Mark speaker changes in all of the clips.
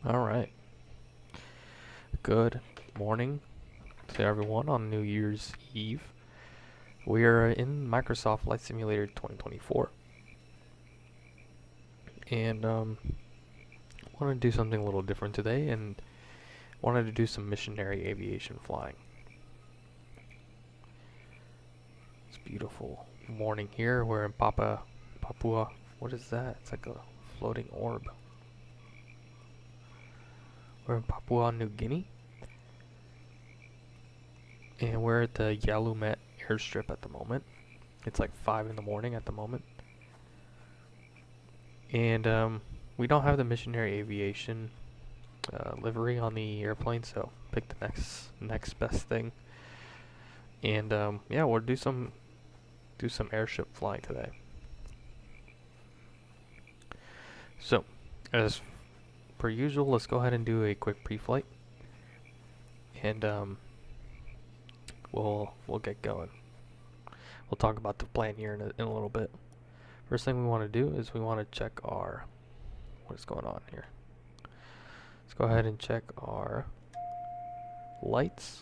Speaker 1: All right. Good morning to everyone on New Year's Eve. We are in Microsoft Flight Simulator 2024, and wanted to do something a little different today, and wanted to do some missionary aviation flying. It's a beautiful morning here. We're in Papua. What is that? It's like a floating orb. We're in Papua New Guinea, and we're at the Yalumet airstrip at the moment. It's like 5 in the morning at the moment. And we don't have the Missionary Aviation livery on the airplane, so pick the next best thing. And yeah, we'll do some airship flying today. So, as per usual, let's go ahead and do a quick pre-flight, and we'll get going. We'll talk about the plan here in a little bit. First thing we want to do is we want to check what is going on here. Let's go ahead and check our lights.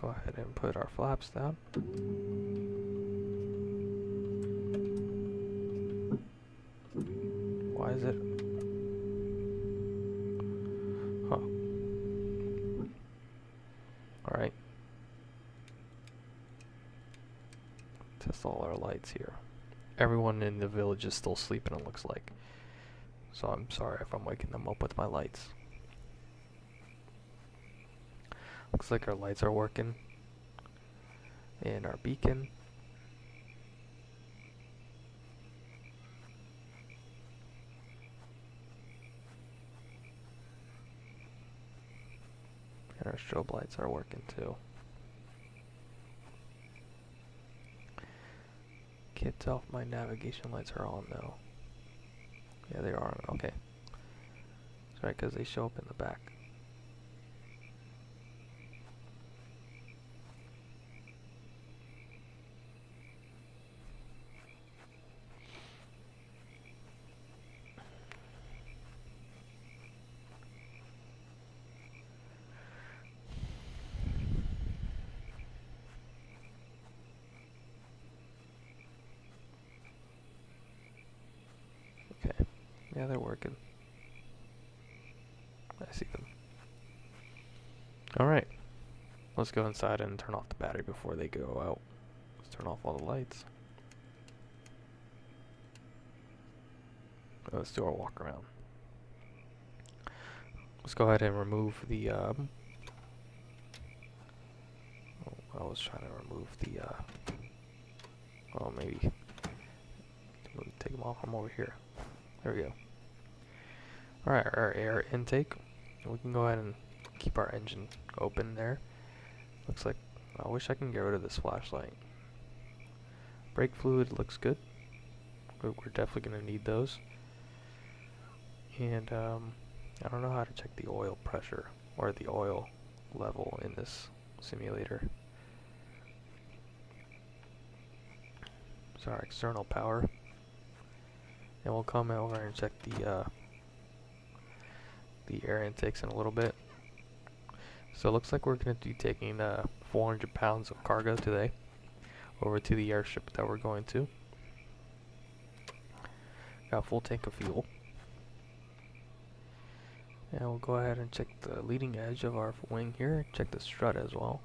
Speaker 1: Go ahead and put our flaps down. Why is it? Huh. Alright. Test all our lights here. Everyone in the village is still sleeping, it looks like. So I'm sorry if I'm waking them up with my lights. Looks like our lights are working. And our beacon. And our strobe lights are working too. Can't tell if my navigation lights are on though. Yeah, they are on. Okay. That's right, because they show up in the back. Okay. Yeah, they're working. I see them. Alright. Let's go inside and turn off the battery before they go out. Let's turn off all the lights. Let's do our walk around. Let's go ahead and remove the I was trying to remove the oh, maybe take them off from over here. There we go. Alright, our air intake. We can go ahead and keep our engine open there. Looks like, I wish I can get rid of this flashlight. Brake fluid looks good. We're definitely going to need those. And I don't know how to check the oil pressure or the oil level in this simulator. So our external power. And we'll come over and check the air intakes in a little bit. So it looks like we're going to be taking 400 pounds of cargo today over to the airship that we're going to. Got a full tank of fuel. And we'll go ahead and check the leading edge of our wing here. Check the strut as well.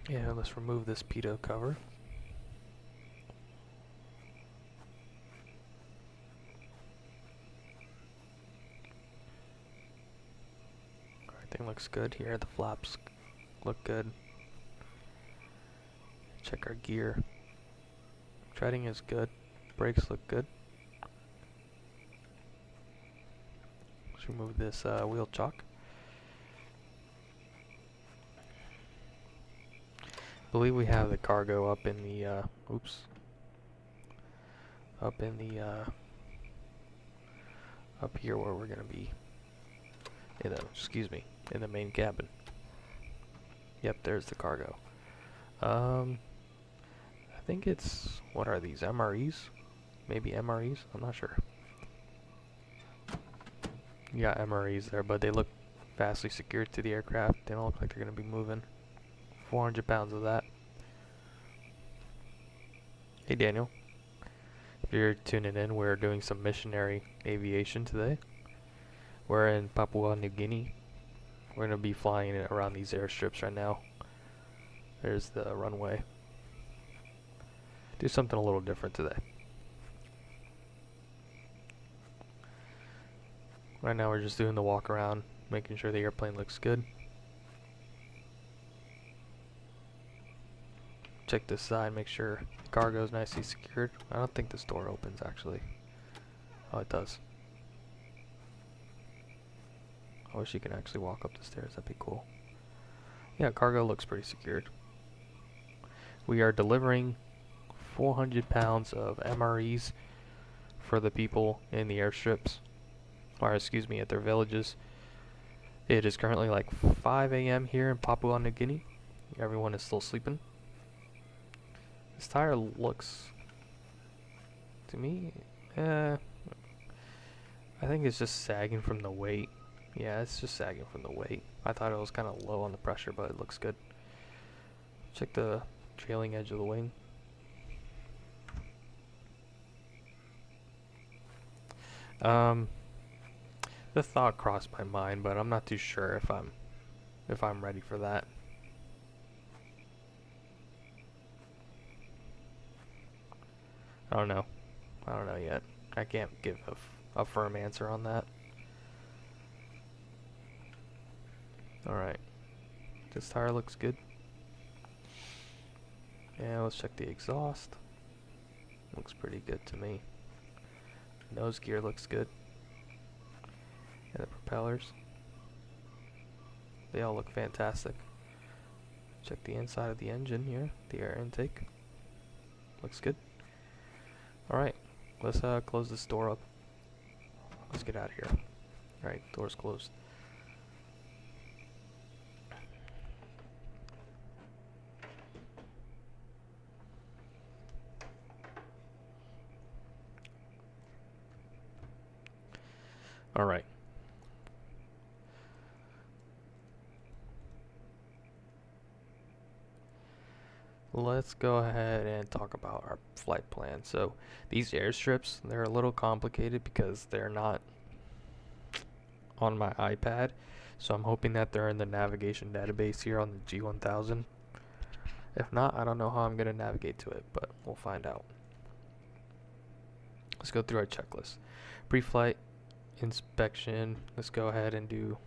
Speaker 1: Yeah, let's remove this pitot cover. Everything looks good here. The flaps look good. Check our gear. Treading is good. Brakes look good. Let's remove this wheel chock. I believe we have the cargo up in the up here where we're gonna be in the main cabin. Yep, there's the cargo. I think it's, what are these, MREs? maybe MREs. I'm not sure. You got MREs there, but they look vastly secured to the aircraft. They don't look like they're going to be moving. 400 pounds of that. Hey Daniel, if you're tuning in, we're doing some missionary aviation today. We're in Papua New Guinea. We're going to be flying around these airstrips right now. There's the runway. Do something a little different today. Right now we're just doing the walk around, making sure the airplane looks good. Check this side, make sure the cargo is nicely secured. I don't think this door opens actually. Oh, it does. I wish you could actually walk up the stairs, that'd be cool. Yeah, cargo looks pretty secured. We are delivering 400 pounds of MREs for the people in the airstrips, or excuse me, at their villages. It is currently like 5 a.m. here in Papua New Guinea. Everyone is still sleeping. This tire looks, to me, I think it's just sagging from the weight. Yeah, it's just sagging from the weight. I thought it was kind of low on the pressure, but it looks good. Check the trailing edge of the wing. The thought crossed my mind, but I'm not too sure if I'm ready for that. I don't know. I don't know yet. I can't give a firm answer on that. Alright. This tire looks good. Yeah, let's check the exhaust. Looks pretty good to me. Nose gear looks good. And the propellers. They all look fantastic. Check the inside of the engine here. The air intake. Looks good. Alright, let's close this door up. Let's get out of here. Alright, door's closed. Alright. Let's go ahead and talk about our flight plan. So these airstrips, they're a little complicated because they're not on my iPad. So I'm hoping that they're in the navigation database here on the G1000. If not, I don't know how I'm going to navigate to it, but we'll find out. Let's go through our checklist. Pre-flight inspection. Let's go ahead and do...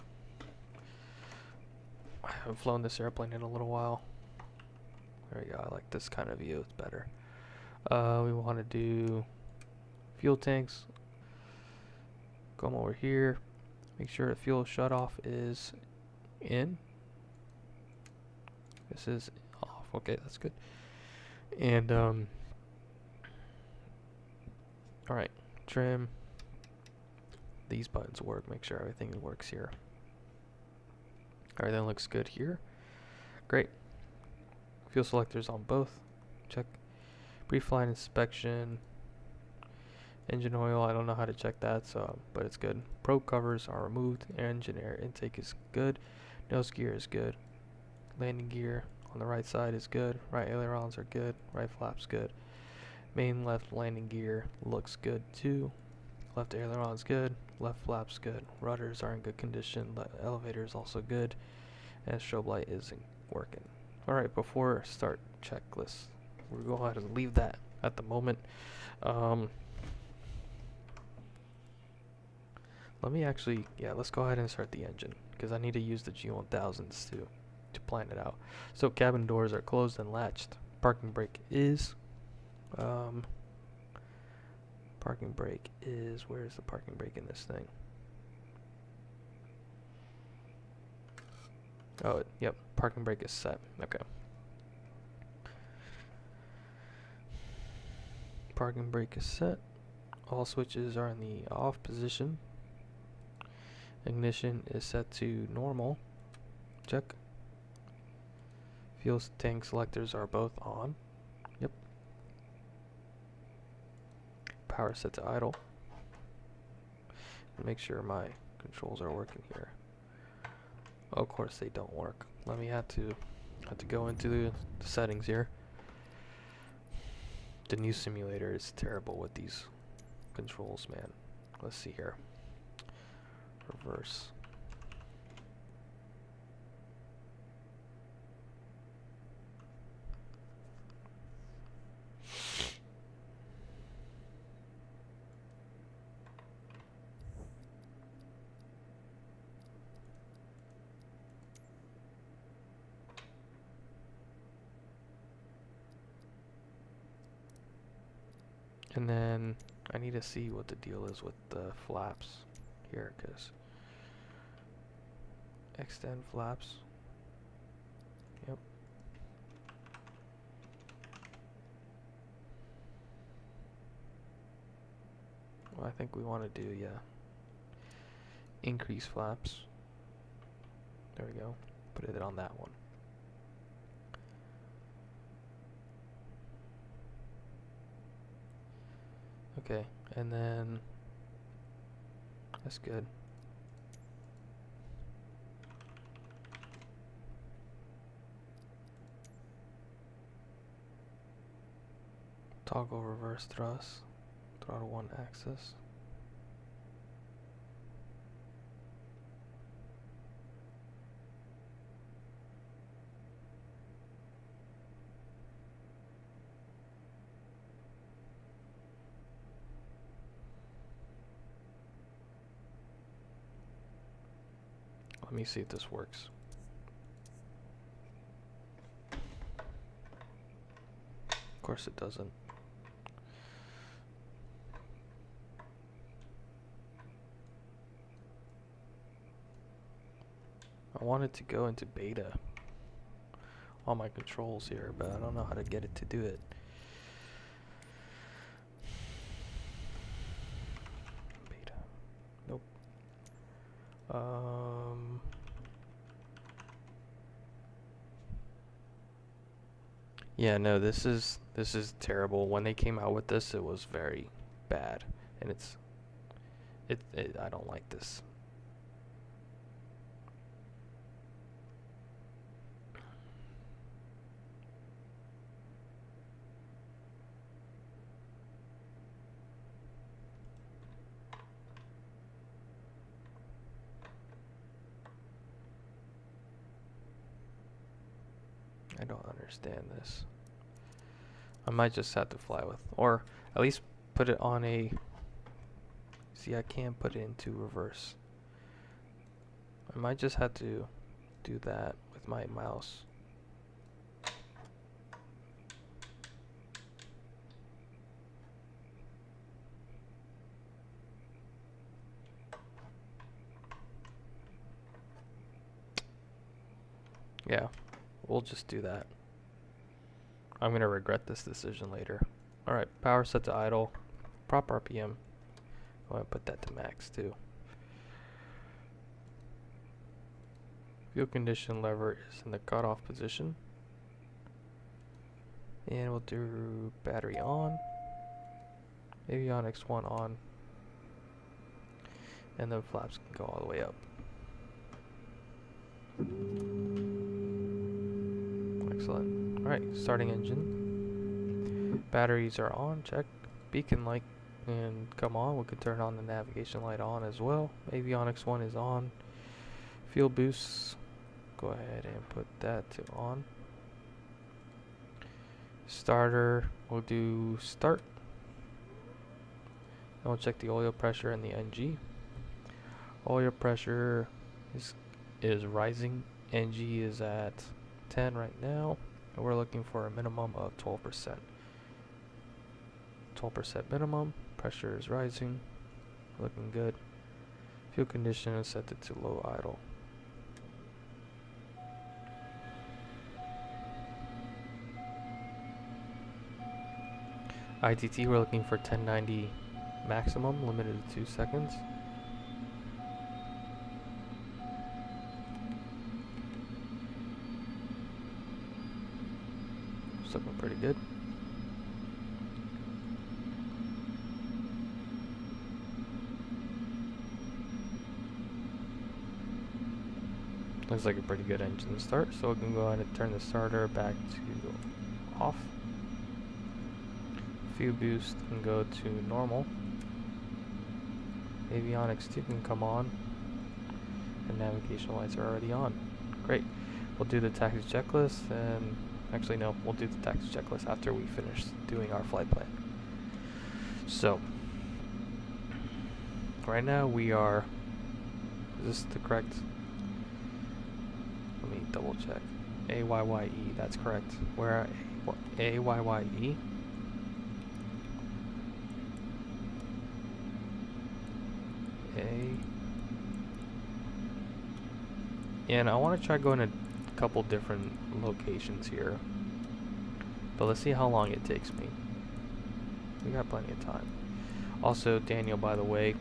Speaker 1: I haven't flown this airplane in a little while. There we go. I like this kind of view. It's better. We want to do fuel tanks. Come over here. Make sure the fuel shutoff is in. This is off. Okay, that's good. And all right, trim. These buttons work. Make sure everything works here. Everything looks good here. Great. Fuel selectors on both. Check. Pre-flight inspection. Engine oil, I don't know how to check that, so but it's good. Probe covers are removed. Engine air intake is good. Nose gear is good. Landing gear on the right side is good. Right ailerons are good. Right flaps good. Main left landing gear looks good too. Left ailerons good. Left flaps good. Rudders are in good condition. Elevator is also good. And strobe light isn't working. Alright, before start checklist, we're going to go ahead and leave that at the moment. Let me actually, let's go ahead and start the engine, because I need to use the G1000s to plan it out. So cabin doors are closed and latched. Parking brake is, where's the parking brake in this thing? Oh, yep, parking brake is set. Okay. Parking brake is set. All switches are in the off position. Ignition is set to normal. Check. Fuel tank selectors are both on. Yep. power set to idle. And make sure my controls are working here. Oh, of course they don't work. Let me have to go into the settings here. The new simulator is terrible with these controls, man. Let's see here. Reverse. And then I need to see what the deal is with the flaps here, because extend flaps. Yep. Well, I think we want to do, yeah, increase flaps. There we go. Put it on that one. Okay, and then that's good. Toggle reverse thrust, throttle 1 axis. Let me see if this works. Of course it doesn't. I wanted to go into beta on my controls here, but I don't know how to get it to do it. Beta. Nope. Yeah, no, this is terrible. When they came out with this, it was very bad, and I don't like this. I don't understand this. I might just have to fly with, or at least put it on a, see, I can't put it into reverse. I might just have to do that with my mouse. Yeah, we'll just do that. I'm gonna regret this decision later. Alright, power set to idle. Prop RPM. I want to put that to max too. Fuel condition lever is in the cutoff position. And we'll do battery on. Avionics 1 on. And then flaps can go all the way up. Excellent. Alright, starting engine. Batteries are on, check. Beacon light and come on. We could turn on the navigation light on as well. Avionics 1 is on. Fuel boosts, go ahead and put that to on. Starter, we'll do start. And we'll check the oil pressure and the NG. Oil pressure is rising. NG is at 10 right now, and we're looking for a minimum of 12%. 12% minimum. Pressure is rising. Looking good. Fuel condition is set to low idle. ITT, we're looking for 1090 maximum, limited to 2 seconds. It's looking pretty good. Looks like a pretty good engine to start, so we can go ahead and turn the starter back to off. Fuel boost can go to normal. Avionics 2 can come on. And navigation lights are already on. Great. We'll do the taxi checklist, and actually no, we'll do the taxi checklist after we finish doing our flight plan. So, right now we are, is this the correct? Let me double check. AYYE, that's correct. We're at AYYE. And I want to try going to a couple different locations here, but let's see how long it takes me. We got plenty of time. Also, Daniel, by the way,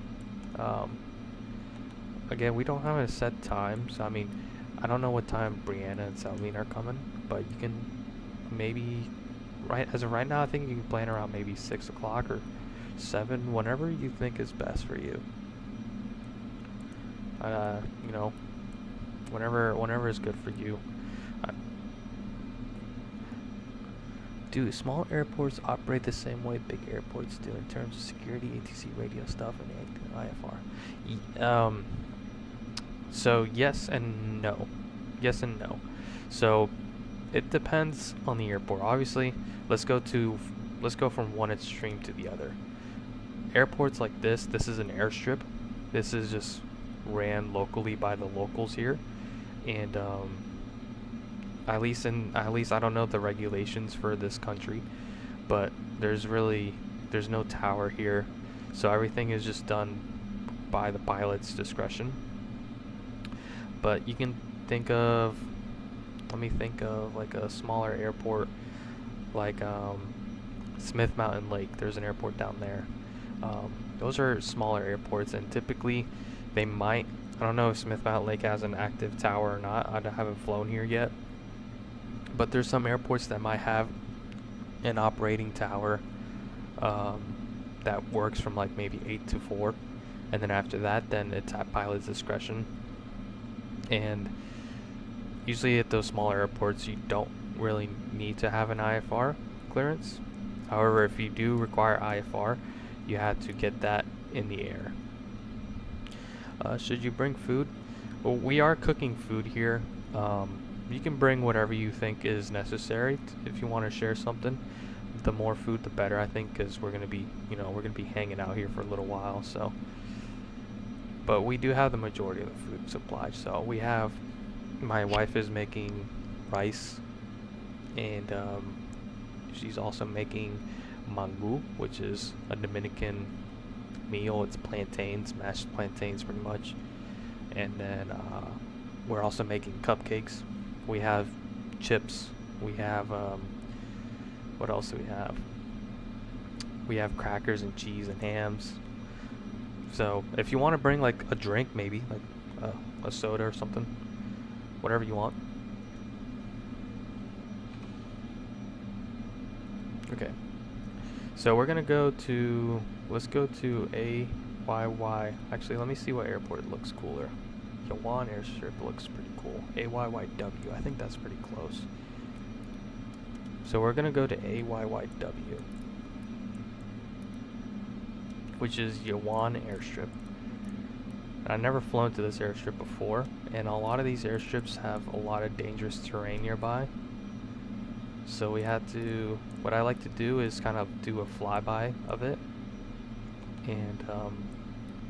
Speaker 1: again, we don't have a set time, so I mean, I don't know what time Brianna and Salvine are coming, but you can maybe, as of right now, I think you can plan around maybe 6 o'clock or 7, whenever you think is best for you. You know, whenever is good for you. Do small airports operate the same way big airports do in terms of security, ATC radio stuff, and IFR? So yes and no. Yes and no. So it depends on the airport. Obviously, let's go from one extreme to the other. Airports like this is an airstrip. This is just ran locally by the locals here, and at least I don't know the regulations for this country, but there's no tower here, so everything is just done by the pilot's discretion. But you can think of, let me think of like a smaller airport, like Smith Mountain Lake. There's an airport down there. Those are smaller airports, and typically they might, I don't know if Smith Mountain Lake has an active tower or not. I haven't flown here yet, but there's some airports that might have an operating tower that works from like maybe 8 to 4, and then after that, then it's at pilot's discretion. And usually at those smaller airports, you don't really need to have an IFR clearance. However, if you do require IFR, you have to get that in the air. Should you bring food? Well, we are cooking food here. You can bring whatever you think is necessary if you want to share something. The more food, the better, I think, because we're gonna be hanging out here for a little while. So, but we do have the majority of the food supplied. So we have, my wife is making rice, and she's also making mangu, which is a Dominican meal. It's plantains, mashed plantains pretty much. And then we're also making cupcakes. We have chips. We have what else do we have? We have crackers and cheese and hams. So if you want to bring like a drink, maybe like a soda or something, whatever you want. Okay, so we're gonna go to, let's go to AYY. Actually, let me see what airport looks cooler. Yawan Airstrip looks pretty cool. AYYW, I think that's pretty close. So we're gonna go to AYYW, which is Yawan Airstrip. I never flown to this airstrip before, and a lot of these airstrips have a lot of dangerous terrain nearby. So we had to, what I like to do is kind of do a flyby of it and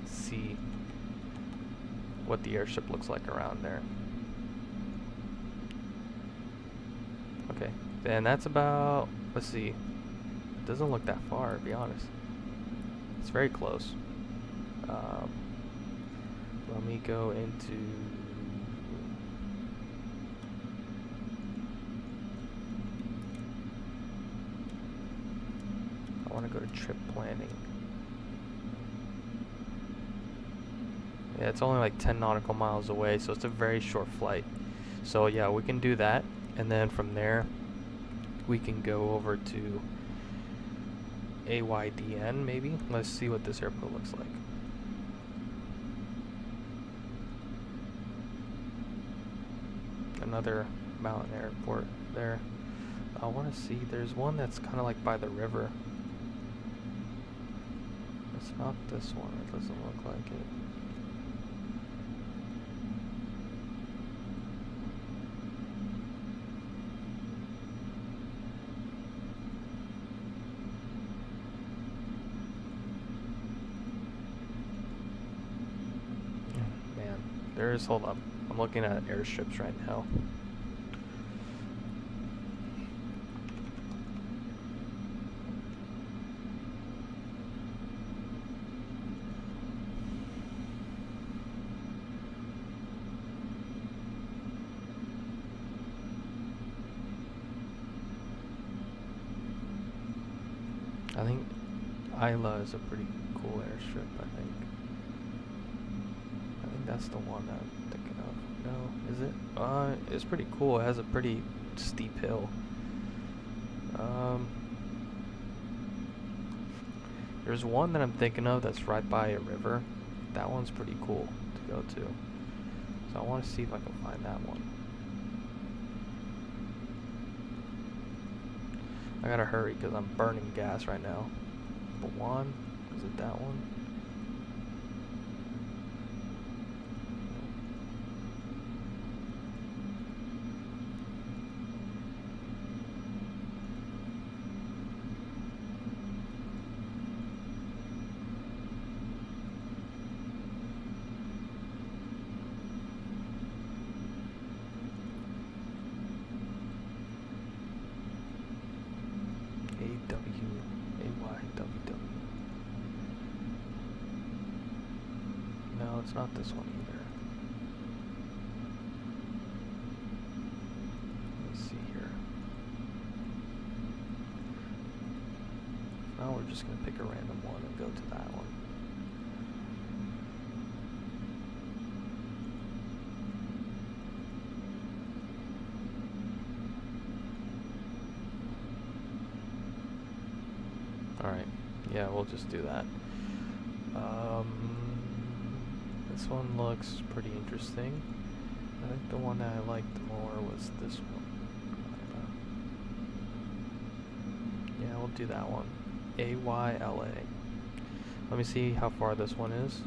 Speaker 1: see what the airstrip looks like around there. Okay, and that's about, let's see, it doesn't look that far, to be honest. It's very close. Let me go into, I want to go to trip planning. Yeah, it's only like 10 nautical miles away, so it's a very short flight. So yeah, we can do that, and then from there we can go over to AYDN maybe. Let's see what this airport looks like. another mountain airport there. I want to see, there's one that's kind of like by the river. It's not this one, it doesn't look like it. Man, there's, hold up, I'm looking at airstrips right now. I think Isla is a pretty cool airstrip, I think. I think that's the one I'm thinking of. No, is it? It's pretty cool. It has a pretty steep hill. There's one that I'm thinking of that's right by a river. That one's pretty cool to go to. So I want to see if I can find that one. I gotta hurry because I'm burning gas right now. But one, is it that one? No, it's not this one either. Let's see here. Now we're just gonna pick a random one and go to that one. Alright, yeah, we'll just do that. This one looks pretty interesting. I think the one that I liked more was this one. Yeah, we'll do that one. AYLA. Let me see how far this one is.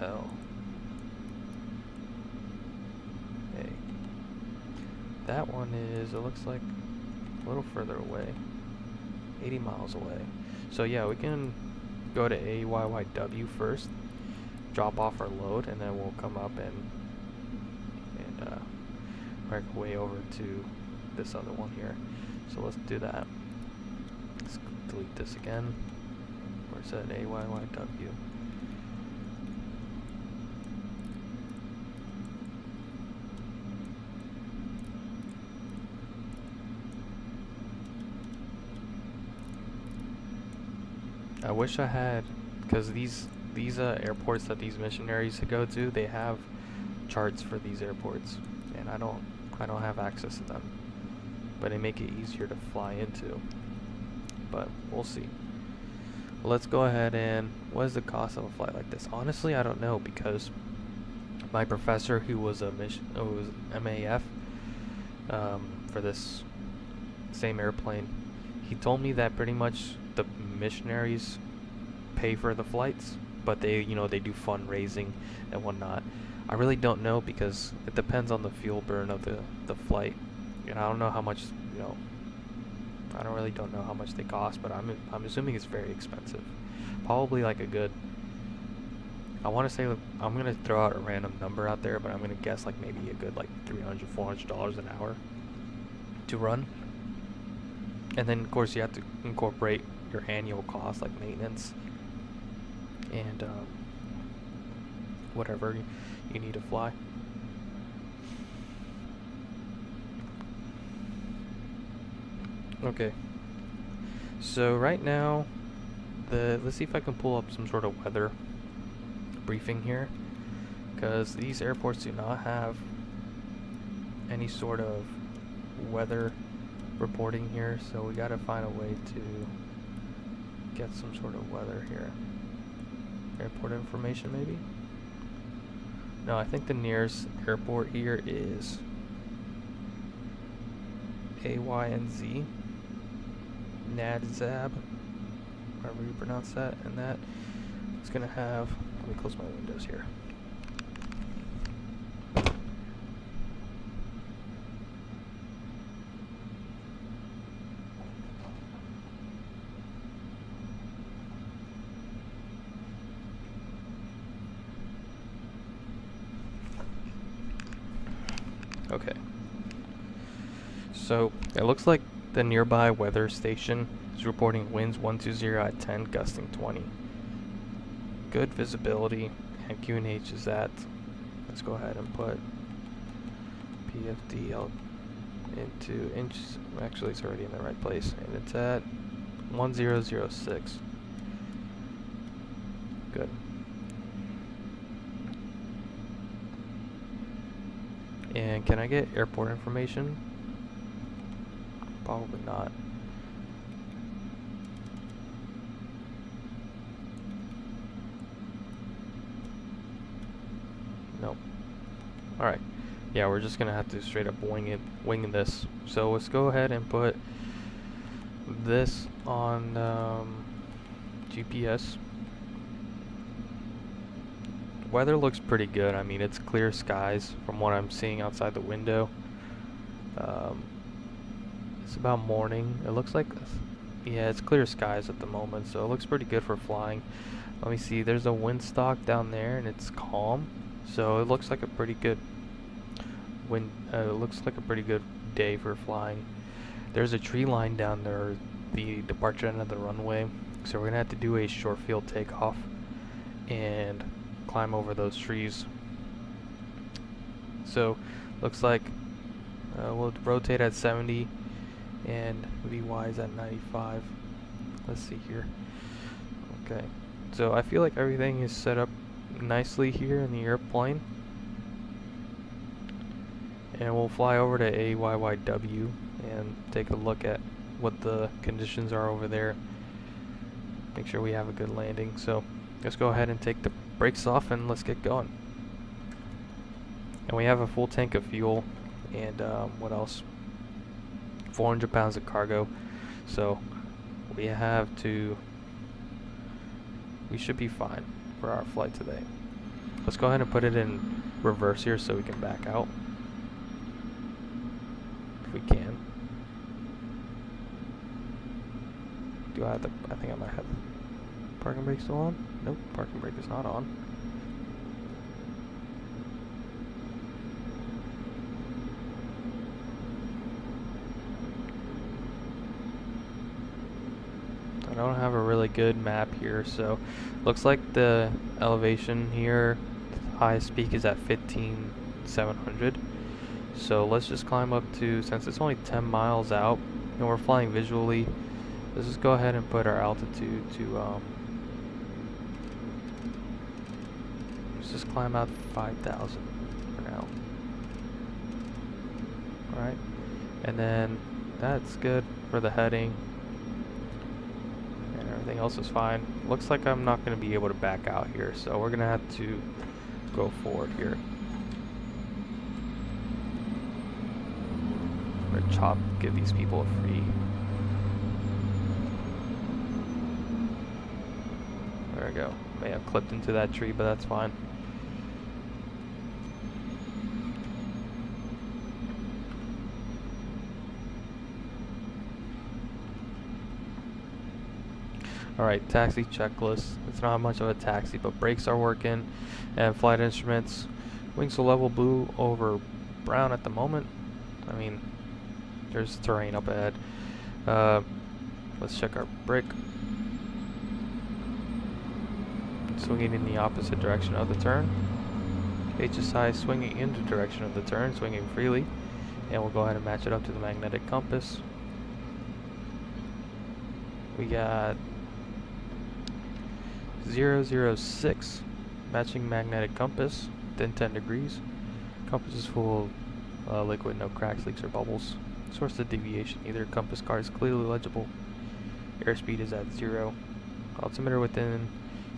Speaker 1: L A. That one is, it looks like a little further away. 80 miles away. So yeah, we can go to AYYW first, drop off our load, and then we'll come up and work our way over to this other one here. So let's do that. Let's delete this again. Where's that AYYW? I wish I had, because these airports that these missionaries go to, they have charts for these airports, and I don't have access to them, but they make it easier to fly into. But we'll see. Let's go ahead and, what is the cost of a flight like this? Honestly, I don't know, because my professor, who was was MAF for this same airplane, he told me that pretty much the missionaries pay for the flights, but they do fundraising and whatnot. I really don't know, because it depends on the fuel burn of the flight, and I don't know how much, I don't know how much they cost, but I'm assuming it's very expensive. Probably like a good, I want to say, I'm gonna throw out a random number out there, but I'm gonna guess like maybe a good like $300-400 an hour to run. And then of course you have to incorporate your annual costs like maintenance and whatever you need to fly. Okay, so right now let's see if I can pull up some sort of weather briefing here, because these airports do not have any sort of weather reporting here, so we gotta find a way to get some sort of weather here. Airport information, maybe? No, I think the nearest airport here is AYNZ, Nadzab, however you pronounce that, and that is gonna have, let me close my windows here. Okay. So it looks like the nearby weather station is reporting winds 120 at 10, gusting 20. Good visibility, and QNH is at, let's go ahead and put PFD into inches. Actually, it's already in the right place, and it's at 1006. Good. And can I get airport information? Probably not. Nope. Alright. Yeah, we're just gonna have to straight up wing this. So let's go ahead and put this on GPS. Weather looks pretty good. I mean, it's clear skies from what I'm seeing outside the window. It's about morning. It looks like, yeah, it's clear skies at the moment, so it looks pretty good for flying. Let me see, there's a windstock down there and it's calm, so it looks like a pretty good day for flying. There's a tree line down there, the departure end of the runway, so we're gonna have to do a short field takeoff and climb over those trees. So looks like we'll rotate at 70 and VY is at 95. Let's see here. Okay, so I feel like everything is set up nicely here in the airplane, and we'll fly over to AYYW and take a look at what the conditions are over there, make sure we have a good landing. So let's go ahead and take the brakes off and let's get going. And we have a full tank of fuel and what else, 400 pounds of cargo, so we should be fine for our flight today. Let's go ahead and put it in reverse here so we can back out if we can. Do I have I think I might have parking brake still on? Nope, parking brake is not on. I don't have a really good map here, so looks like the elevation here, highest peak is at 15,700. So let's just climb up to, since it's only 10 miles out and we're flying visually, let's just go ahead and put our altitude to let's just climb out 5,000 for now. Alright, and then that's good for the heading. Everything else is fine. Looks like I'm not going to be able to back out here, so we're going to have to go forward here. Or give these people a free. There we go. May have clipped into that tree, but that's fine. Alright, taxi checklist. It's not much of a taxi, but brakes are working, and flight instruments. Wings are level blue over brown at the moment. I mean, there's terrain up ahead. Let's check our brake. Swinging in the opposite direction of the turn. HSI swinging in the direction of the turn, swinging freely. And we'll go ahead and match it up to the magnetic compass. We got C206, matching magnetic compass, within 10 degrees. Compass is full of liquid, no cracks, leaks, or bubbles. Source of deviation, either compass card is clearly legible. Airspeed is at 0. Altimeter within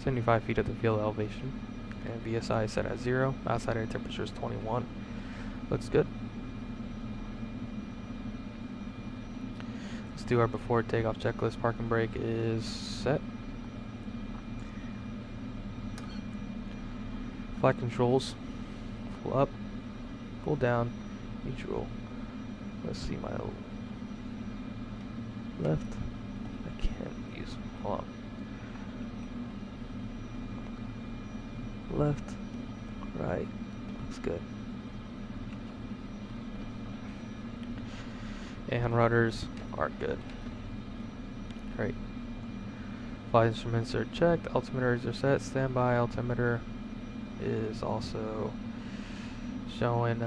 Speaker 1: 75 feet of the field elevation. And VSI is set at 0. Outside air temperature is 21. Looks good. Let's do our before takeoff checklist. Parking brake is set. Flight controls. Pull up. Pull down. Neutral. Let's see my left. I can't use. Hold on. Left. Right. Looks good. And rudders are good. Great. Flight instruments are checked. Altimeters are set. Standby altimeter is also showing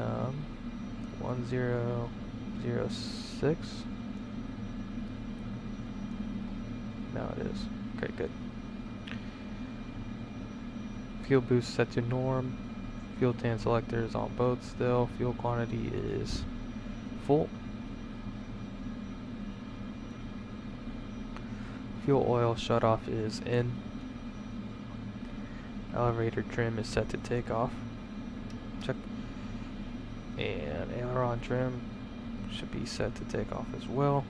Speaker 1: 1006. Now it is. Okay, good. Fuel boost set to norm. Fuel tank selector is on both still. Fuel quantity is full. Fuel oil shutoff is in. Elevator trim is set to take off. Check. And aileron trim should be set to take off as well.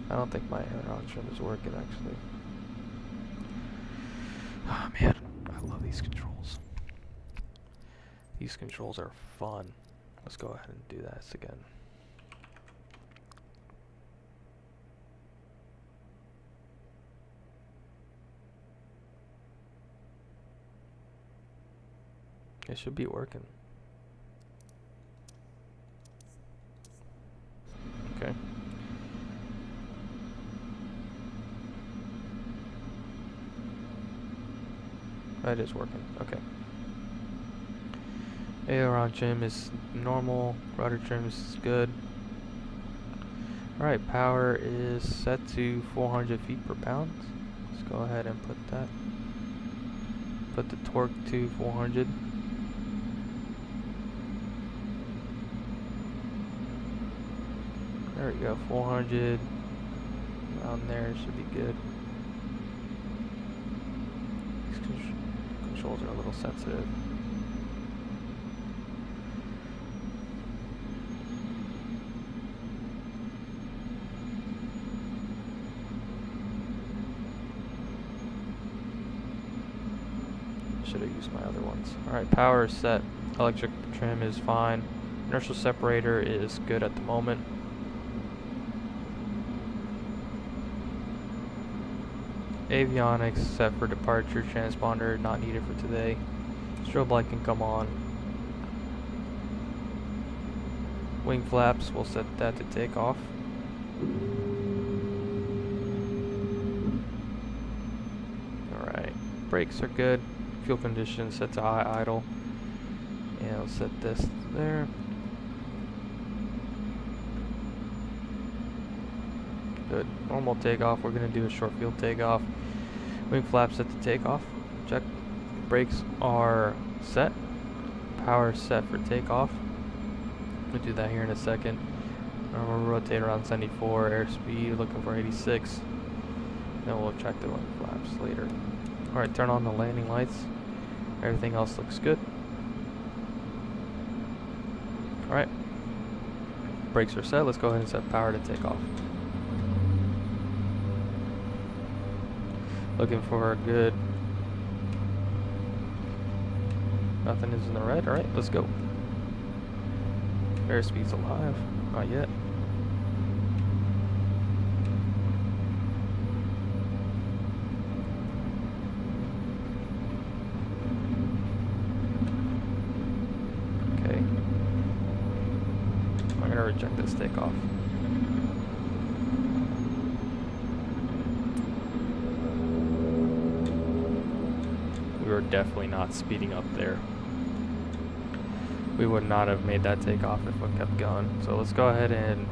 Speaker 1: I don't think my aileron trim is working actually. Oh man, I love these controls. These controls are fun. Let's go ahead and do this again. It should be working. Okay. That is working. Okay. Aileron trim is normal. Rudder trim is good. Alright, power is set to 400 feet per pound. Let's go ahead and put that. Put the torque to 400. There we go, 400. Around there should be good. These controls are a little sensitive. Should have used my other ones. Alright, power is set. Electric trim is fine. Inertial separator is good at the moment. Avionics set for departure. Transponder not needed for today. Strobe light can come on. Wing flaps, we'll set that to take off. Alright, brakes are good. Fuel conditions set to high idle. And I'll set this there. Good. Normal takeoff. We're going to do a short field takeoff. Wing flaps set to takeoff. Check. Brakes are set. Power set for takeoff. We'll do that here in a second. We'll rotate around 74. Airspeed looking for 86. Then we'll check the wing flaps later. Alright, turn on the landing lights. Everything else looks good. Alright. Brakes are set. Let's go ahead and set power to take off. Looking for a good. Nothing is in the red. Alright, let's go. Airspeed's alive. Not yet. Okay. I'm gonna reject this takeoff. We were definitely not speeding up there. We would not have made that takeoff if we kept going. So let's go ahead and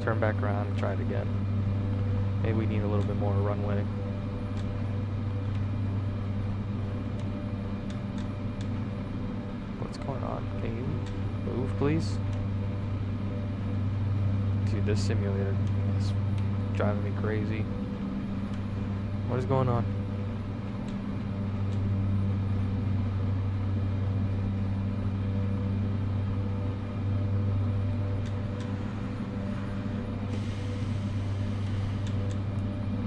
Speaker 1: turn back around and try it again. Maybe we need a little bit more runway. What's going on? Can you move, please? Dude, this simulator is driving me crazy. What is going on?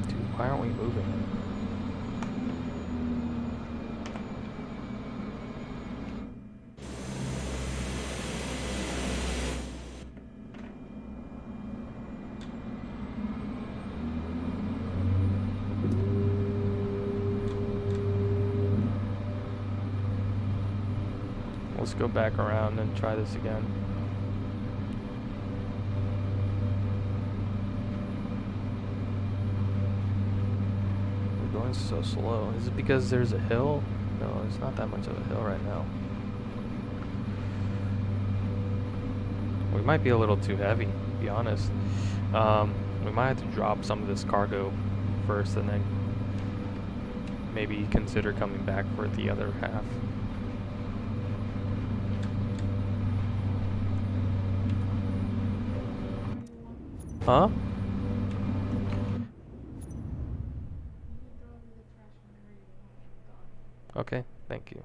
Speaker 1: Dude, why aren't we moving? Let's go back around and try this again. We're going so slow. Is it because there's a hill? No, it's not that much of a hill right now. We might be a little too heavy, to be honest. We might have to drop some of this cargo first and then maybe consider coming back for the other half. Huh? Okay, thank you.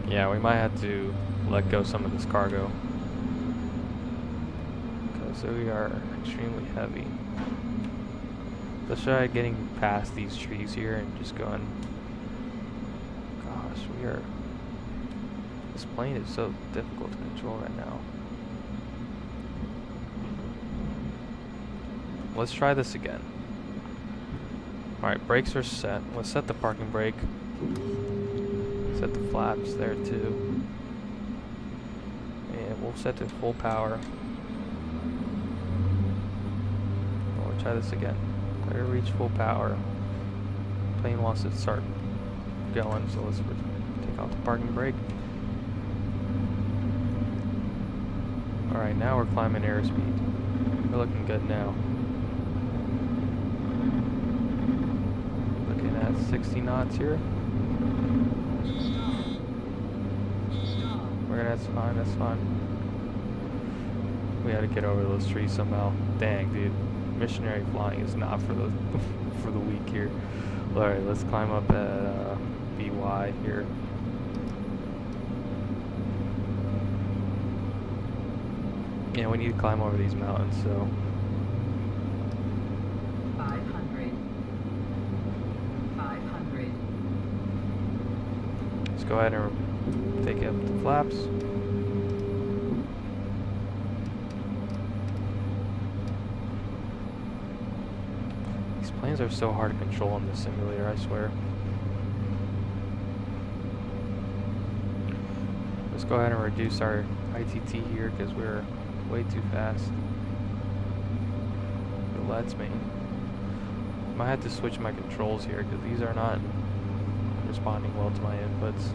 Speaker 1: Yeah, we might have to let go some of this cargo. So we are extremely heavy. Let's try getting past these trees here and just going. Gosh, we are. This plane is so difficult to control right now. Let's try this again. Alright, brakes are set. Let's set the parking brake. Set the flaps there too. And we'll set to full power. Try this again. Try to reach full power. Plane wants to start going, so let's take off the parking brake. Alright, now we're climbing airspeed. We're looking good now. Looking at 60 knots here. That's fine, that's fine. We had to get over those trees somehow. Dang, dude. Missionary flying is not for the for the weak here. Alright, let's climb up at BY here. Yeah, we need to climb over these mountains, so
Speaker 2: 500.
Speaker 1: let's go ahead and take up the flaps. Planes are so hard to control in this simulator, I swear. Let's go ahead and reduce our ITT here because we're way too fast. It lets me. Might have to switch my controls here because these are not responding well to my inputs.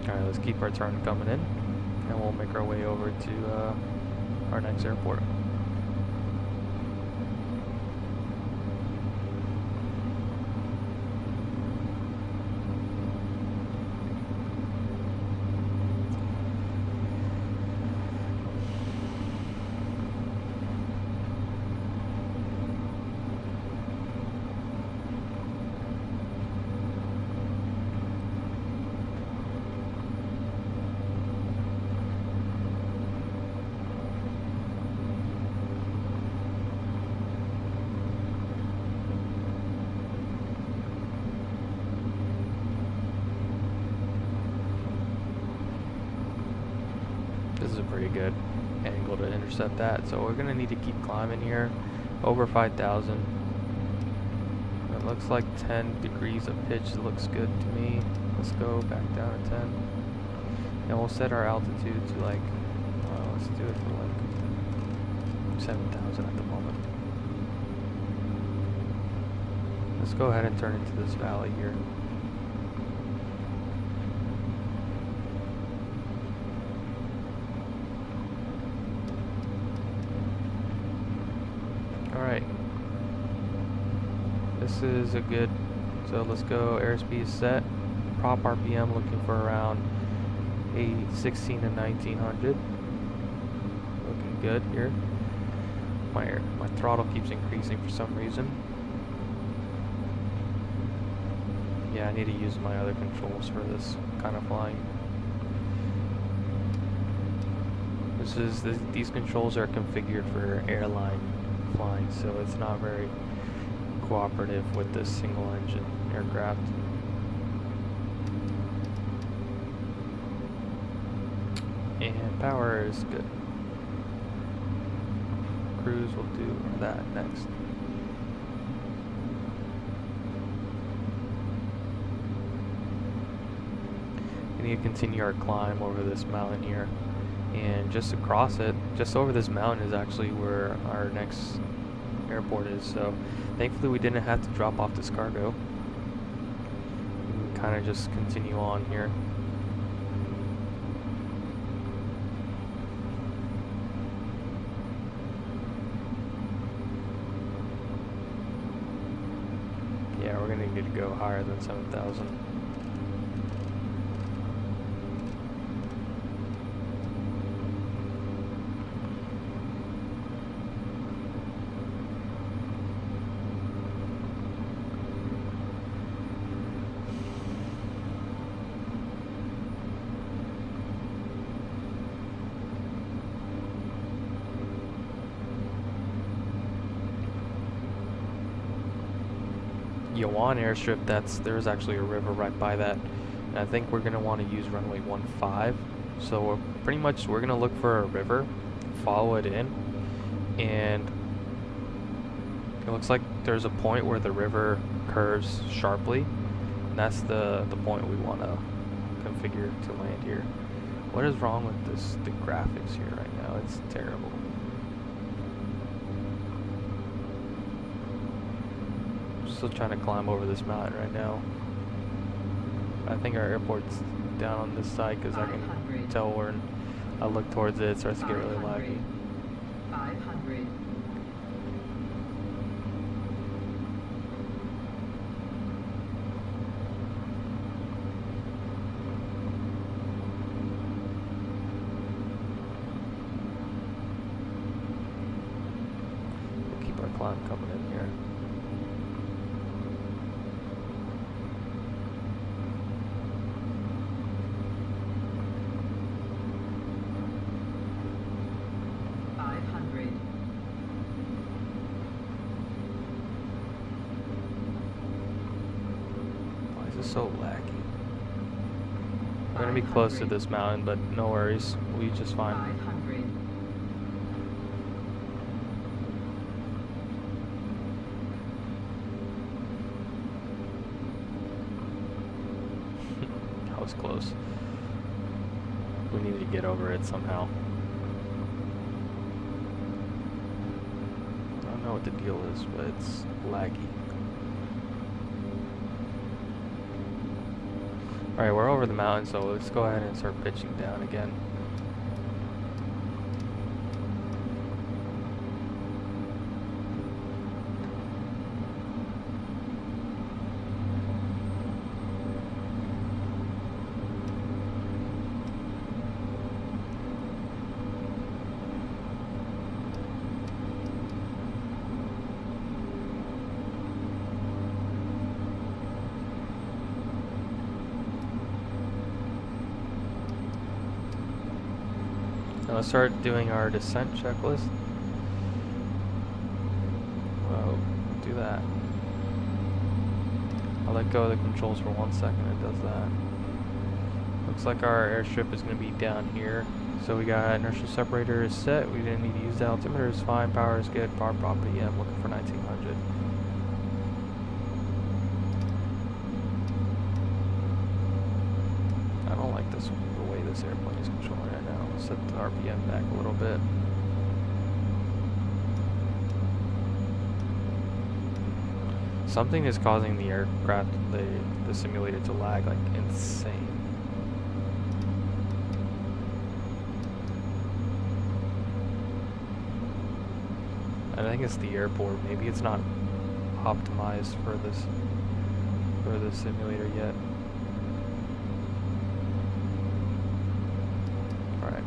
Speaker 1: Alright, let's keep our turn coming in, and we'll make our way over to our next airport. This is a pretty good angle to intercept that. So we're going to need to keep climbing here. Over 5,000. It looks like 10 degrees of pitch. It looks good to me. Let's go back down to 10. And we'll set our altitude to like, let's do it for like 7,000 at the moment. Let's go ahead and turn into this valley here. Alright. This is a good, so let's go, airspeed set. Prop RPM looking for around 16 to 1900. Looking good here. My throttle keeps increasing for some reason. Yeah, I need to use my other controls for this kind of flying. These controls are configured for airline flying, so it's not very cooperative with this single engine aircraft. And power is good. Cruise will do that next. We need to continue our climb over this mountain here. And just across it, just over this mountain is actually where our next airport is. So thankfully we didn't have to drop off this cargo. We can kind of just continue on here. Yeah, we're gonna need to go higher than 7,000. Yawan airstrip, there's actually a river right by that, and I think we're gonna want to use runway 15. So we're gonna look for a river, follow it in, and it looks like there's a point where the river curves sharply, and that's the point we want to configure to land here. What is wrong with the graphics here right now? It's terrible. Still trying to climb over this mountain right now. I think our airport's down on this side because I can tell when I look towards it, it starts to get really laggy.
Speaker 2: 500.
Speaker 1: We'll keep our climb coming in here. So laggy. We're gonna be close to this mountain, but no worries, we just fine.
Speaker 2: 500.
Speaker 1: That was close. We need to get over it somehow. I don't know what the deal is, but it's laggy. Alright, we're over the mountain, so let's go ahead and start pitching down again. Now let's start doing our descent checklist. Whoa, do that. I'll let go of the controls for 1 second, it does that. Looks like our airstrip is going to be down here. So we got inertial separator is set. We didn't need to use the altimeter. Is fine. Power is good. Power property. Yeah, I'm looking for 1900. I don't like this the way this airplane is controlling right now. Let's set the RPM back a little bit. Something is causing the aircraft, the simulator to lag like insane. I think it's the airport. Maybe it's not optimized for this simulator yet. Alright.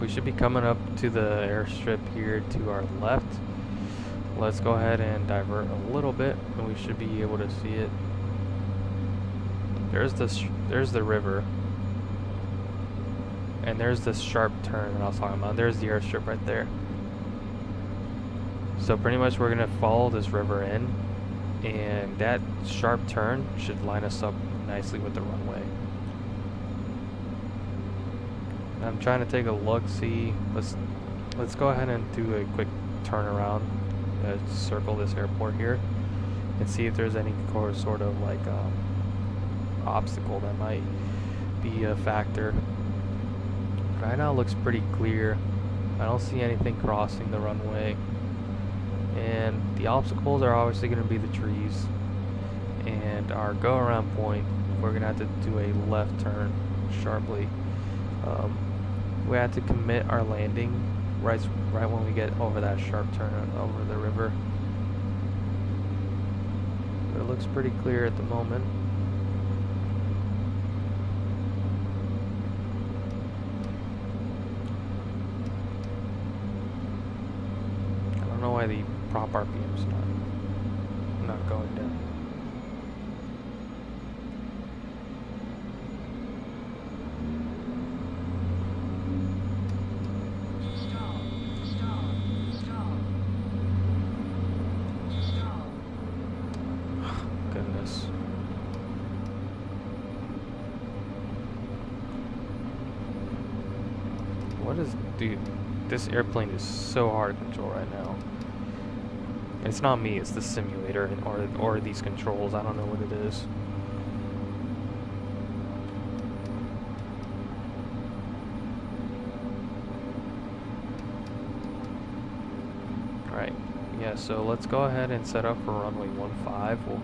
Speaker 1: We should be coming up to the airstrip here to our left. Let's go ahead and divert a little bit, and we should be able to see it. There's the river, and there's this sharp turn that I was talking about. There's the airstrip right there. So pretty much we're gonna follow this river in, and that sharp turn should line us up nicely with the runway. I'm trying to take a look, see. Let's go ahead and do a quick turnaround. Circle this airport here and see if there's any sort of like obstacle that might be a factor. Right now it looks pretty clear. I don't see anything crossing the runway, and the obstacles are obviously going to be the trees, and our go around point we're going to have to do a left turn sharply. We have to commit our landing right when we get over that sharp turn over the river. But it looks pretty clear at the moment. I don't know why the prop RPM's not going down. Dude, this airplane is so hard to control right now. It's not me, it's the simulator or these controls. I don't know what it is. Alright, yeah, so let's go ahead and set up for runway 15. We'll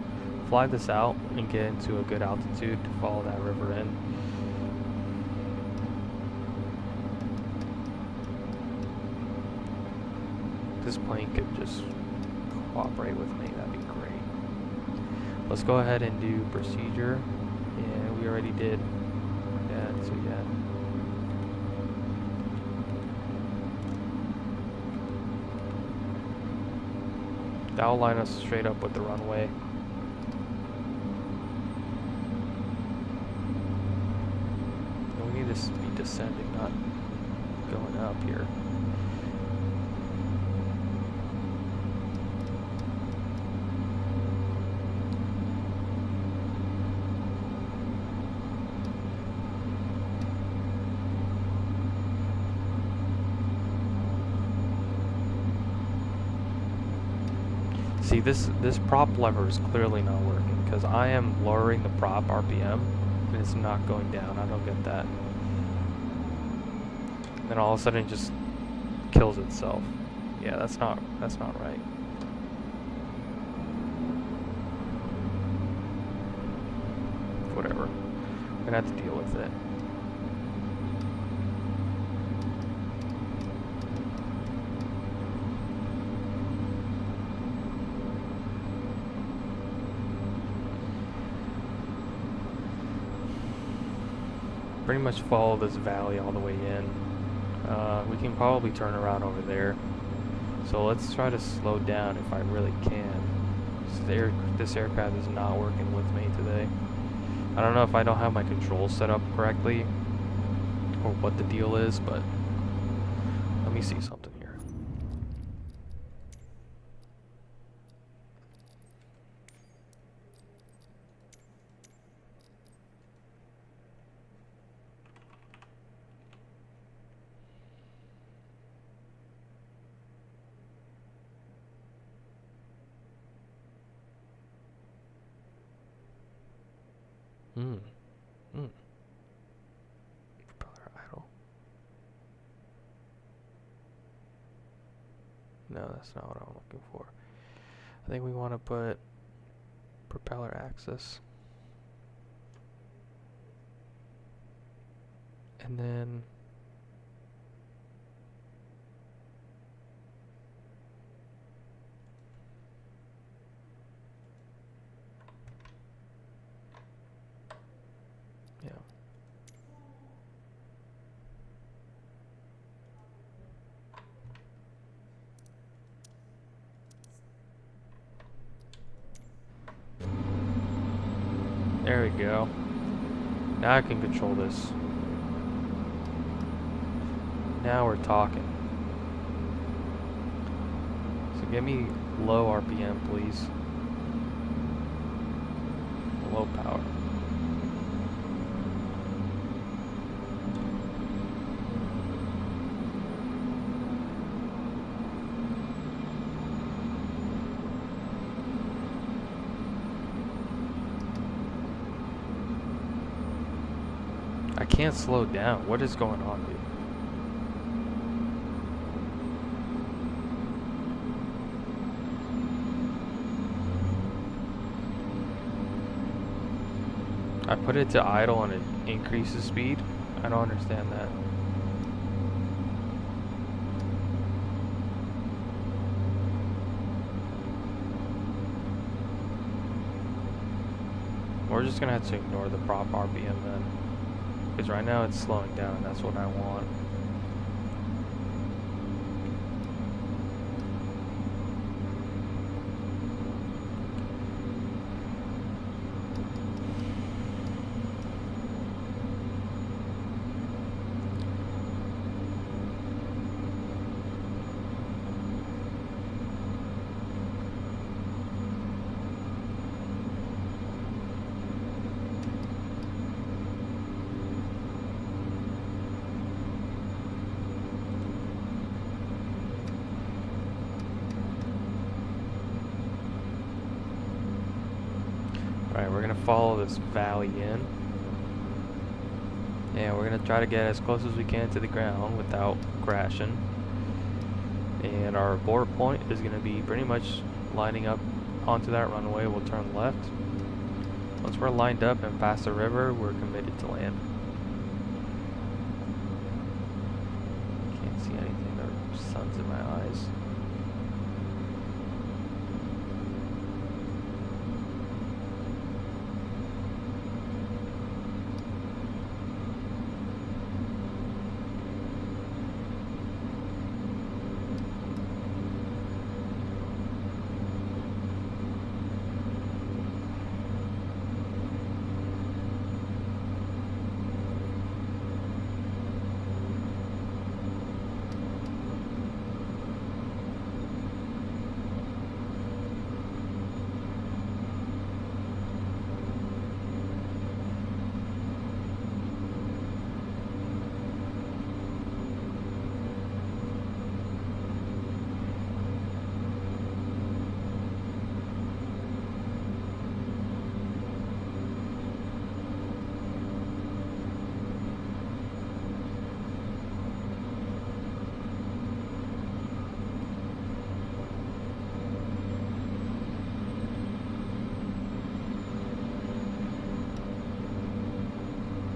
Speaker 1: fly this out and get into a good altitude to follow that river in. This plane could just cooperate with me, that'd be great. Let's go ahead and do procedure. Yeah, we already did. Yeah, so yeah. That'll line us straight up with the runway. And we need to be descending, not going up here. See, this prop lever is clearly not working because I am lowering the prop RPM and it's not going down. I don't get that. Then all of a sudden it just kills itself. Yeah, that's not right. Whatever. I'm gonna have to deal with it. Pretty much follow this valley all the way in. We can probably turn around over there. So let's try to slow down if I really can. This aircraft is not working with me today. I don't know if I don't have my controls set up correctly or what the deal is, but let me see something here. Hmm. Hmm. Propeller idle. No, that's not what I'm looking for. I think we want to put propeller axis. And then yeah. There we go. Now I can control this. Now we're talking. So give me low RPM, please. Low power. I can't slow down. What is going on, dude? I put it to idle and it increases speed. I don't understand that. We're just gonna have to ignore the prop RPM then. Because right now it's slowing down and that's what I want. Alright, we're gonna follow this valley in. And we're gonna try to get as close as we can to the ground without crashing. And our border point is gonna be pretty much lining up onto that runway. We'll turn left. Once we're lined up and past the river, we're committed to land. Can't see anything, the sun's in my eyes.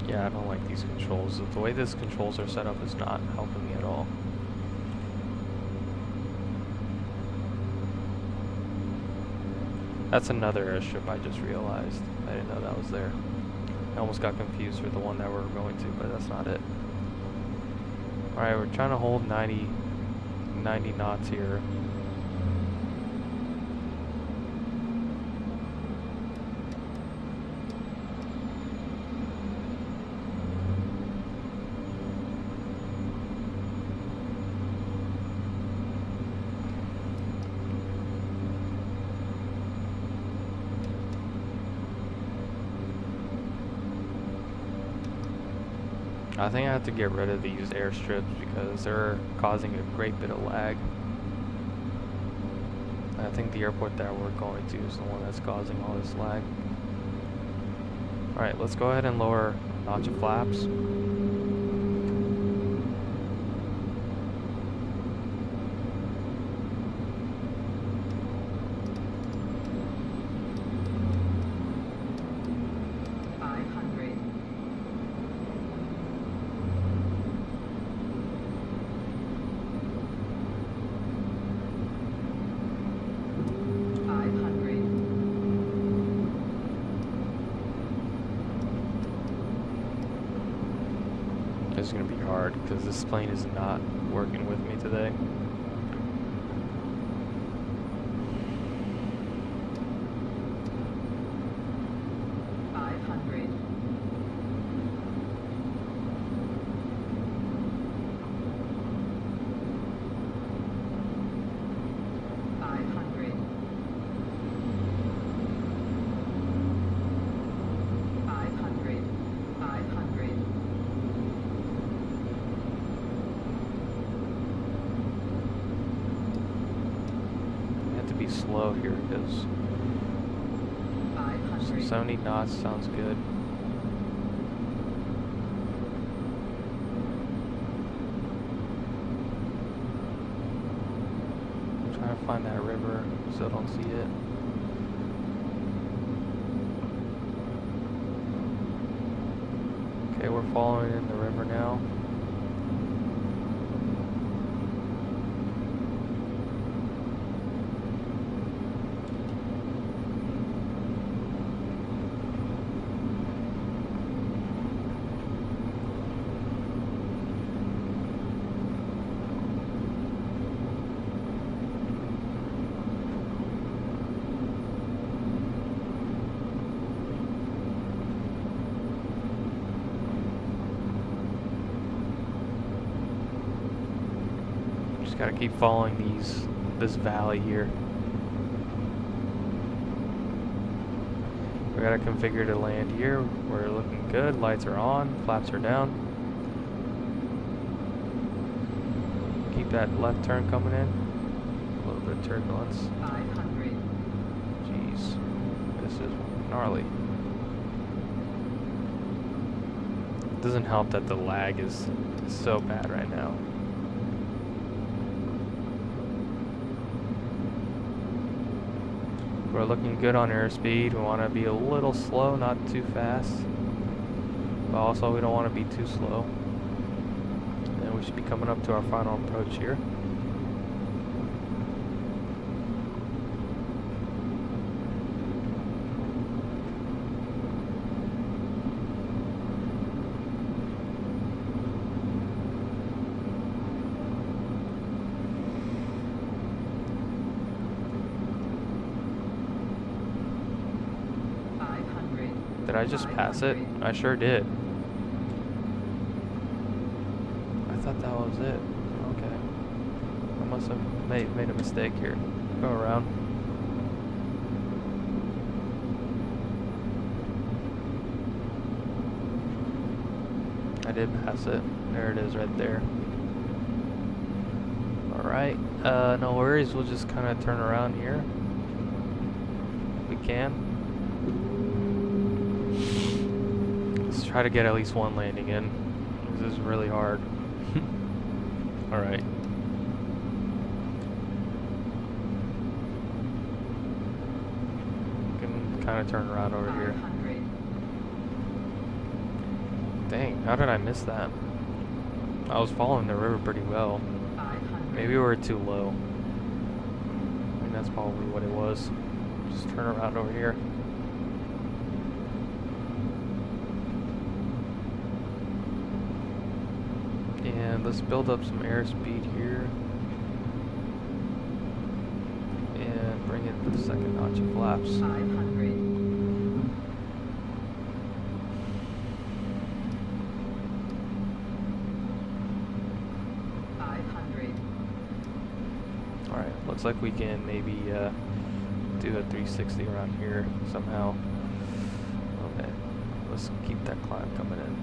Speaker 1: Yeah, I don't like these controls. The way these controls are set up is not helping me at all. That's another airstrip I just realized. I didn't know that was there. I almost got confused for the one that we're going to, but that's not it. Alright, we're trying to hold 90 knots here. I think I have to get rid of these airstrips because they're causing a great bit of lag. I think the airport that we're going to is the one that's causing all this lag. Alright, let's go ahead and lower notch of flaps.
Speaker 2: 500.
Speaker 1: It's gonna be hard because this plane is not working with me today. Slow here because 70 knots sounds good. I'm trying to find that river, still don't see it. Okay, we're following in the river now. Gotta keep following this valley here. We got to configure to land here. We're looking good. Lights are on. Flaps are down. Keep that left turn coming in. A little bit of turbulence.
Speaker 2: 500.
Speaker 1: Jeez, this is gnarly. It doesn't help that the lag is so bad right now. We're looking good on airspeed. We want to be a little slow, not too fast. But also we don't want to be too slow. And we should be coming up to our final approach here. Did I just pass it? I sure did. I thought that was it. Okay. I must have made a mistake here. Go around. I did pass it. There it is right there. Alright. No worries. We'll just kind of turn around here. If we can. Try to get at least one landing in. This is really hard. Alright. Can kind of turn around over here. Dang, how did I miss that? I was following the river pretty well. Maybe we were too low. I think that's probably what it was. Just turn around over here. And let's build up some airspeed here. And bring in the second notch of flaps.
Speaker 2: 500.
Speaker 1: Alright, looks like we can maybe do a 360 around here somehow. Okay, let's keep that climb coming in.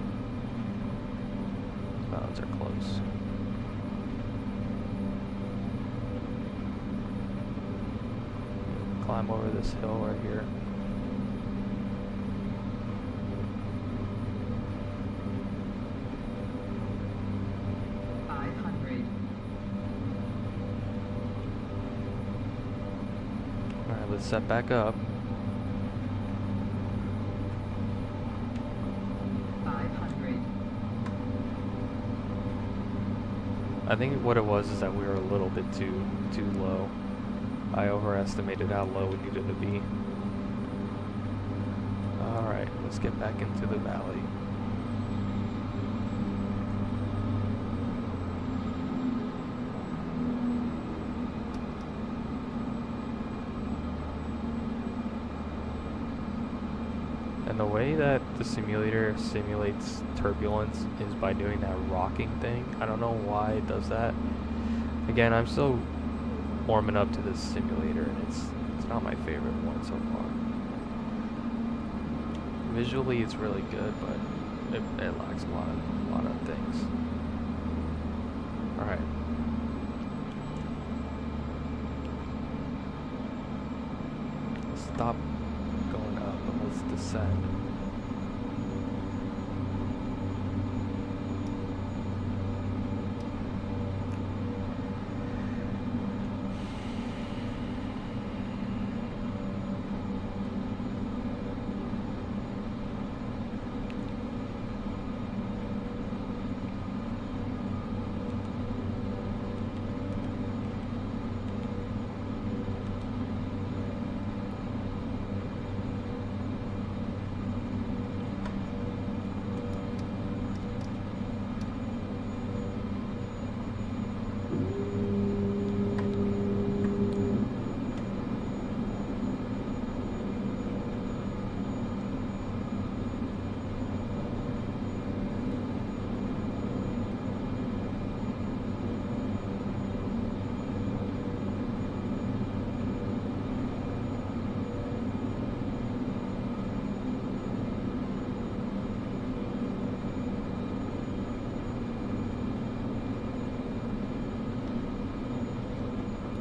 Speaker 1: Clouds are close. Climb over this hill right here. set back up.
Speaker 2: 500.
Speaker 1: I think what it was is that we were a little bit too low. I overestimated how low we needed to be. Alright, let's get back into the valley. And the way that the simulator simulates turbulence is by doing that rocking thing. I don't know why it does that. Again, I'm still warming up to this simulator, and it's not my favorite one so far. Visually, it's really good, but it lacks a lot of things. All right. Let's stop going up and let's descend.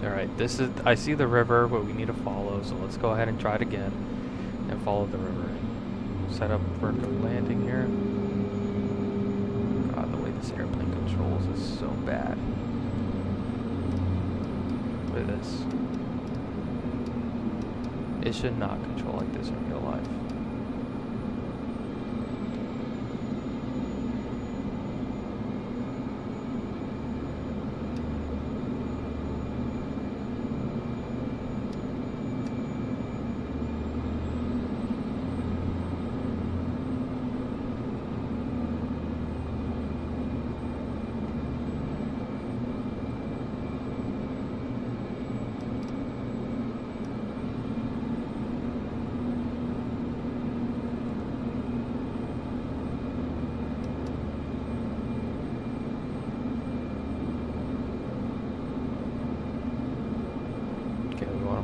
Speaker 1: Alright, I see the river, but we need to follow, so let's go ahead and try it again and follow the river. Set up for a landing here. God, the way this airplane controls is so bad. Look at this. It should not control like this in real life.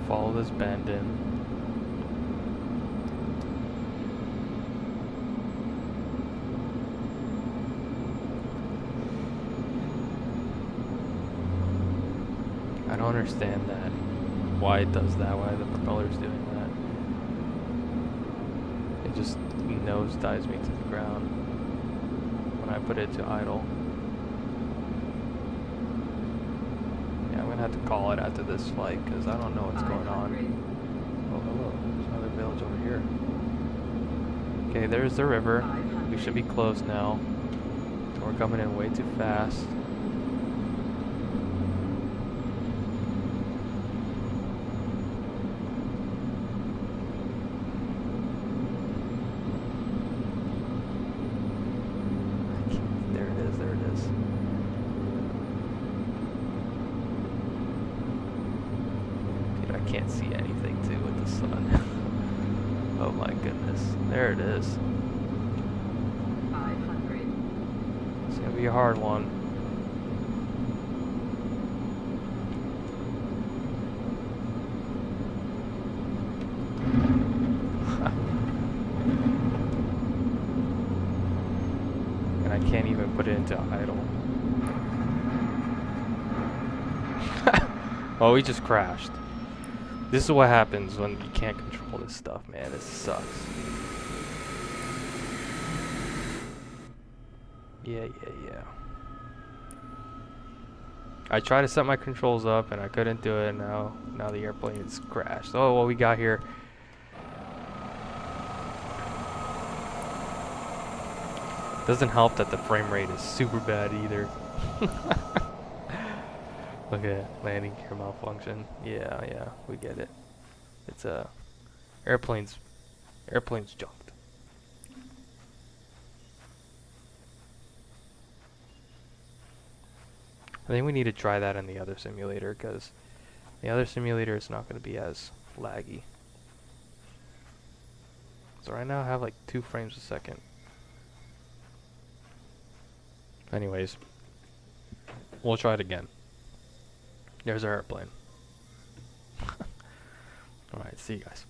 Speaker 1: Follow this bend in. I don't understand that. Why it does that, why the propeller's doing that. It just nosedives me to the ground when I put it to idle. I'm gonna have to call it after this flight because I don't know what's going on. Oh, hello. There's another village over here. Okay, there's the river. We should be close now. We're coming in way too fast. There it is, there it is. I can't see anything too with the sun. Oh my goodness. There it is.
Speaker 2: 500.
Speaker 1: It's gonna be a hard one. And I can't even put it into idle. Oh, we just crashed. This is what happens when you can't control this stuff, man. It sucks. Yeah. I tried to set my controls up and I couldn't do it. Now the airplane is crashed. Oh, what we got here? Doesn't help that the frame rate is super bad either. Okay, landing gear malfunction. Yeah, we get it. It's airplane's junked. I think we need to try that in the other simulator because the other simulator is not going to be as laggy. So right now I have like 2 frames a second. Anyways, we'll try it again. There's our airplane. Alright, see you guys.